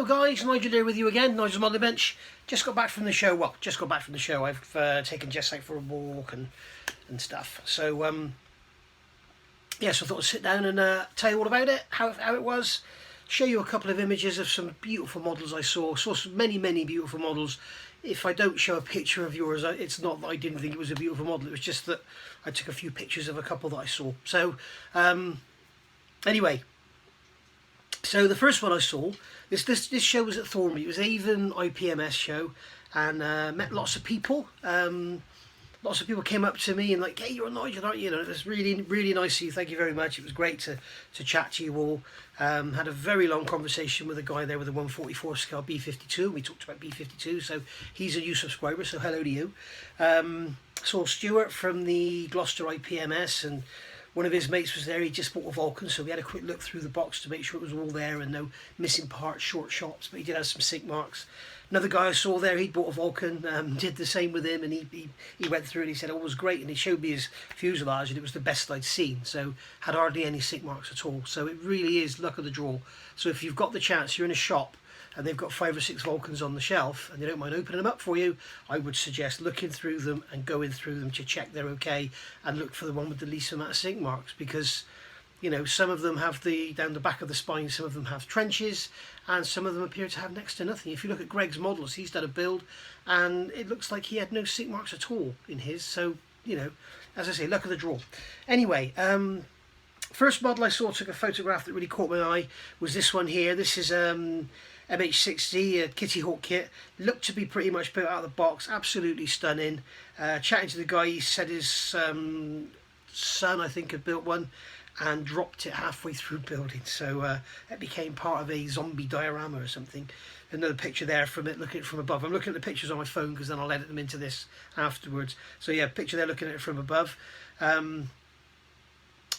Hello guys, Nigel here with you again, Nigel's Modelling Bench. Just got back from the show, well, just got back from the show. I've taken Jess out for a walk and stuff. So, yeah, so I thought I'd sit down and tell you all about it, how it was. Show you a couple of images of some beautiful models I saw. Saw some many beautiful models. If I don't show a picture of yours, it's not that I didn't think it was a beautiful model. It was just that I took a few pictures of a couple that I saw. So, anyway. So the first one I saw, this show was at Thornbury. It was Avon IPMS show, and met lots of people. Lots of people came up to me and like, hey, you're Nigel, aren't you? And it was really nice of you. Thank you very much. It was great to chat to you all. Had a very long conversation with a guy there with a 144 scale B52. We talked about B52, so he's a new subscriber, so hello to you. Saw Stuart from the Gloucester IPMS, and one of his mates was there. He just bought a Vulcan, so we had a quick look through the box to make sure it was all there and no missing parts, short shots, but he did have some sink marks. Another guy I saw there, he'd bought a Vulcan, did the same with him, and he went through and he said it was great, and he showed me his fuselage and it was the best I'd seen, so had hardly any sink marks at all. So it really is luck of the draw. So if you've got the chance, you're in a shop and they've got 5 or 6 Vulcans on the shelf and they don't mind opening them up for you, I would suggest looking through them and going through them to check they're okay, and look for the one with the least amount of sink marks, because you know, some of them have down the back of the spine, some of them have trenches, and some of them appear to have next to nothing. If you look at Greg's models, he's done a build and it looks like he had no sink marks at all in his. So, you know, as I say, luck of the draw. Anyway, first model I saw, took a photograph that really caught my eye, was this one here. This is MH60, a Kitty Hawk kit. Looked to be pretty much built out of the box, absolutely stunning. Chatting to the guy, he said his son, I think, had built one and dropped it halfway through building, so it became part of a zombie diorama or something. Another picture there from it, looking at it from above. I'm looking at the pictures on my phone because then I'll edit them into this afterwards. So yeah, picture there looking at it from above. And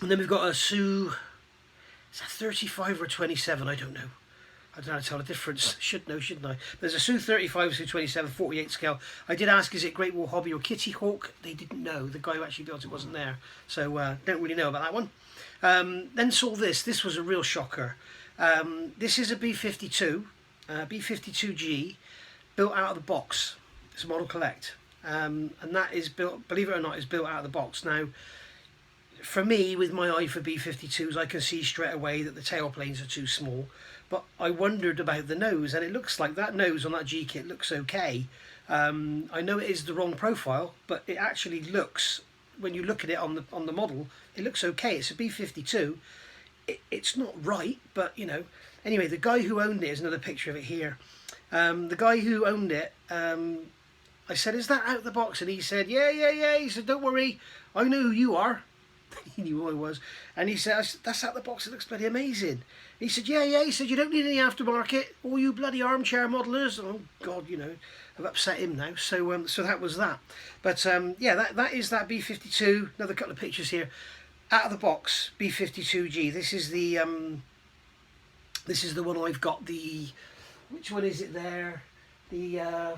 then we've got a Sue, is that 35 or 27? I don't know. I don't know how to tell the difference. Should know, shouldn't I? There's a Sue 35, Sue 27, 48 scale. I did ask, is it Great Wall Hobby or Kitty Hawk? They didn't know. The guy who actually built it wasn't there. So don't really know about that one. Then saw this. This was a real shocker. This is a B52, B52G, built out of the box. It's a Model Collect. And that is built, believe it or not, is built out of the box. Now, for me, with my eye for B52s, I can see straight away that the tailplanes are too small. But I wondered about the nose, and it looks like that nose on that G kit looks okay. I know it is the wrong profile, but it actually looks, when you look at it on the model, it looks okay. It's a B52. It's not right, but you know. Anyway, the guy who owned it, is another picture of it here. The guy who owned it, I said, is that out of the box? And he said, yeah. He said, don't worry, I know who you are. He knew who I was. And he said, that's out of the box, it looks bloody amazing. He said, yeah. He said, you don't need any aftermarket. All you bloody armchair modelers. Oh, God, you know, I've upset him now. So so that was that. But, yeah, that is that B52. Another couple of pictures here. Out of the box, B52G. This is the one I've got. Which one is it there? The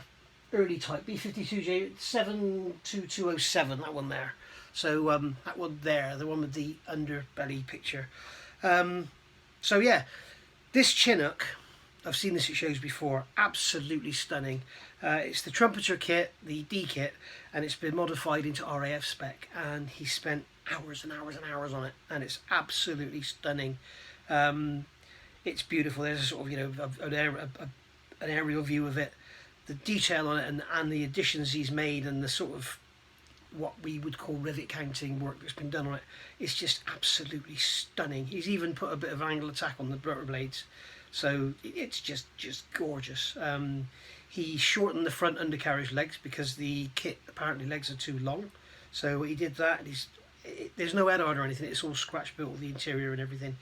early type, B52J, 72207, that one there. So that one there, the one with the underbelly picture. So yeah, this Chinook, I've seen this at shows before, absolutely stunning. It's the trumpeter kit, the D kit, and it's been modified into RAF spec, and he spent hours and hours and hours on it, and it's absolutely stunning. It's beautiful. There's a sort of, you know, an aerial view of it, the detail on it, and the additions he's made, and the sort of what we would call rivet counting work that's been done on it. It's just absolutely stunning. He's even put a bit of angle attack on the rotor blades, so it's just gorgeous. He shortened the front undercarriage legs because the kit apparently legs are too long, so he did that. And there's no head art or anything, it's all scratch built, the interior and everything.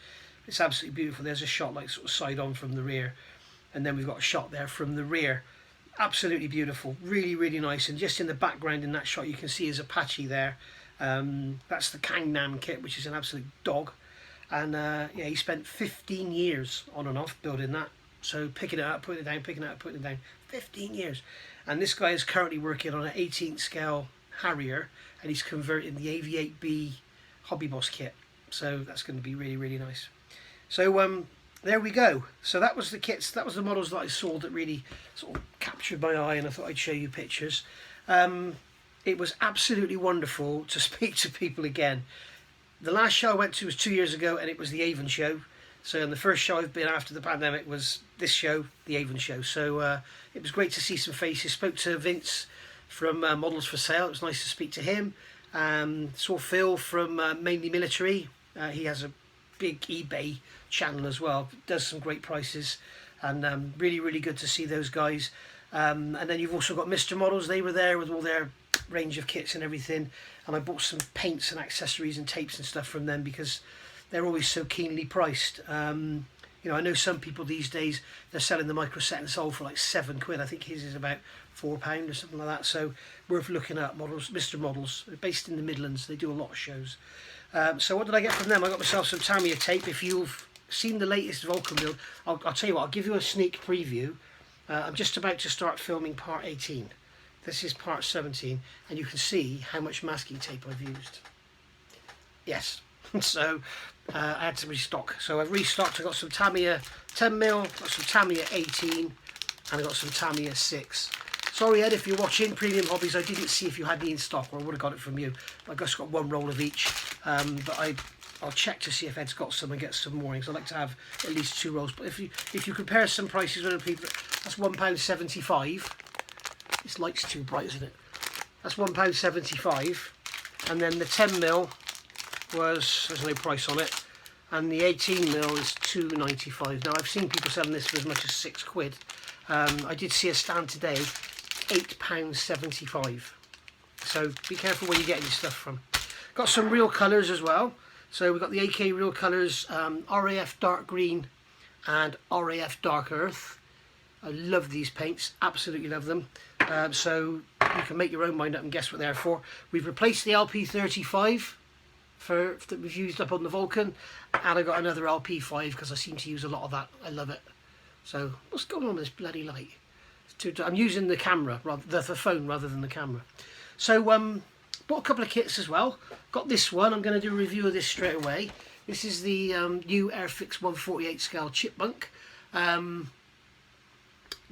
It's absolutely beautiful. There's a shot like sort of side on from the rear, and then we've got a shot there from the rear. Absolutely beautiful, really nice. And just in the background in that shot you can see his Apache there. That's the Kangnam kit, which is an absolute dog. And yeah, he spent 15 years on and off building that. So picking it up, putting it down, picking it up, putting it down, 15 years. And this guy is currently working on an 18th scale Harrier, and he's converting the AV8B Hobby Boss kit. So that's going to be really nice. So there we go. So that was the kits, that was the models that I saw that really sort of captured my eye, and I thought I'd show you pictures. It was absolutely wonderful to speak to people again. The last show I went to was 2 years ago, and it was the Avon show. So, and the first show I've been after the pandemic was this show, the Avon show. So it was great to see some faces. Spoke to Vince from Models for Sale. It was nice to speak to him. Saw Phil from Mainly Military. He has a big eBay channel as well. Does some great prices, and really, really good to see those guys. And then you've also got Mr. Models. They were there with all their range of kits and everything. And I bought some paints and accessories and tapes and stuff from them because they're always so keenly priced. You know, I know some people these days, they're selling the micro set and sold for like £7. I think his is about £4 or something like that. So worth looking at. Models, Mr. Models, they're based in the Midlands. They do a lot of shows. So what did I get from them? I got myself some Tamiya tape. If you've seen the latest Vulcan build, I'll tell you what, I'll give you a sneak preview. I'm just about to start filming part 18. This is part 17, and you can see how much masking tape I've used. Yes, so I had to restock. So I've restocked. I got some Tamiya 10mm, got some Tamiya 18, and I got some Tamiya 6. Sorry Ed, if you're watching Premium Hobbies, I didn't see if you had any in stock, or I would have got it from you. I just got one roll of each, but I'll check to see if Ed's got some and get some more, because I like to have at least 2 rolls. But if you compare some prices with other people, that's £1.75. This light's too bright, isn't it? That's £1.75, and then the 10mm was, there's no price on it, and the 18mm is £2.95. Now I've seen people selling this for as much as £6. I did see a stand today, £8.75. So be careful where you're getting your stuff from. Got some real colours as well. So we've got the AK Real Colours, RAF Dark Green and RAF Dark Earth. I love these paints, absolutely love them. So you can make your own mind up and guess what they're for. We've replaced the LP35 that we've used up on the Vulcan, and I got another LP5 because I seem to use a lot of that. I love it. So what's going on with this bloody light? I'm using the camera, the phone rather than the camera. So bought a couple of kits as well. Got this one. I'm going to do a review of this straight away. This is the new Airfix 148 scale Chipmunk.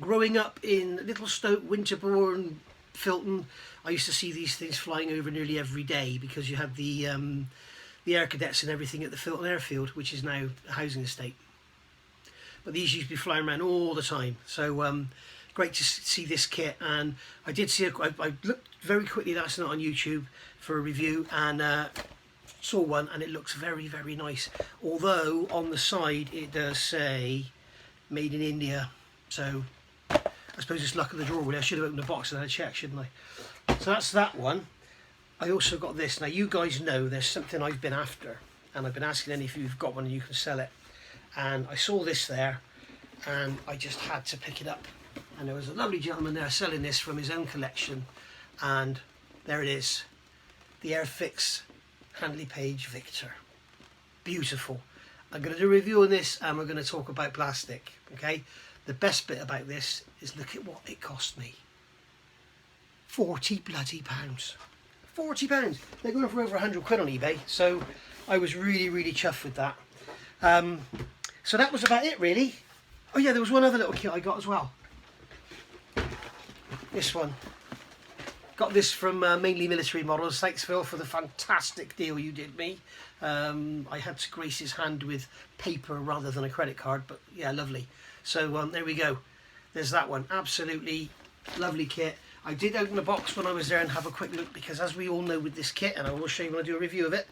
Growing up in Littlestoke, Winterbourne, Filton, I used to see these things flying over nearly every day because you had the air cadets and everything at the Filton airfield, which is now a housing estate. But these used to be flying around all the time. So great to see this kit, and I did see I looked very quickly last night on YouTube for a review, and saw one, and it looks very, very nice. Although on the side it does say made in India, so I suppose it's luck of the draw really. I should have opened the box and had a check, shouldn't I? So that's that one. I also got this. Now you guys know there's something I've been after, and I've been asking any of you who've got one and you can sell it. And I saw this there, and I just had to pick it up. And there was a lovely gentleman there selling this from his own collection, and there it is, the Airfix Handley Page Victor. Beautiful. I'm going to do a review on this, and we're going to talk about plastic. Okay. The best bit about this is look at what it cost me. £40 bloody pounds. £40. They're going for over £100 on eBay, so I was really, really chuffed with that. So that was about it really. Oh yeah, there was one other little kit I got as well. This one. Got this from Mainly Military Models. Thanks Phil for the fantastic deal you did me. I had to grace his hand with paper rather than a credit card, but yeah, lovely. So there we go. There's that one. Absolutely lovely kit. I did open the box when I was there and have a quick look, because as we all know with this kit, and I will show you when I do a review of it,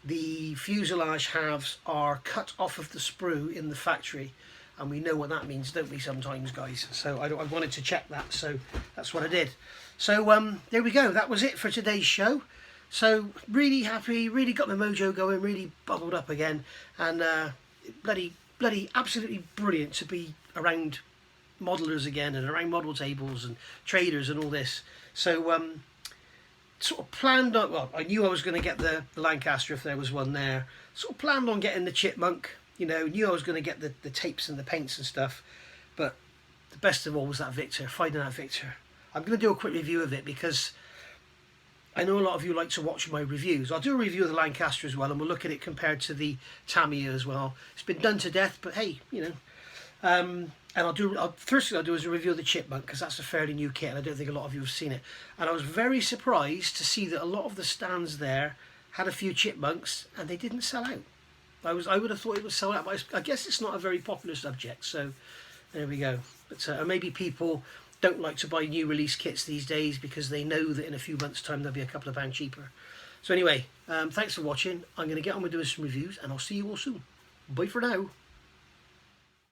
the fuselage halves are cut off of the sprue in the factory, and we know what that means, don't we, sometimes, guys? So I wanted to check that, so that's what I did. So there we go. That was it for today's show. So really happy, really got my mojo going, really bubbled up again, and bloody absolutely brilliant to be around modelers again and around model tables and traders and all this. So sort of planned on, well, I knew I was going to get the Lancaster if there was one there. Sort of planned on getting the Chipmunk, you know, knew I was going to get the tapes and the paints and stuff. But the best of all was that Victor, finding that Victor. I'm going to do a quick review of it because I know a lot of you like to watch my reviews. I'll do a review of the Lancaster as well, and we'll look at it compared to the Tamiya as well. It's been done to death, but hey, you know. And first thing I'll do is a review of the Chipmunk, because that's a fairly new kit and I don't think a lot of you have seen it. And I was very surprised to see that a lot of the stands there had a few Chipmunks and they didn't sell out. I would have thought it would sell out, but I guess it's not a very popular subject, so there we go. But maybe people don't like to buy new release kits these days because they know that in a few months' time they'll be a couple of pounds cheaper. So anyway, thanks for watching. I'm going to get on with doing some reviews and I'll see you all soon. Bye for now.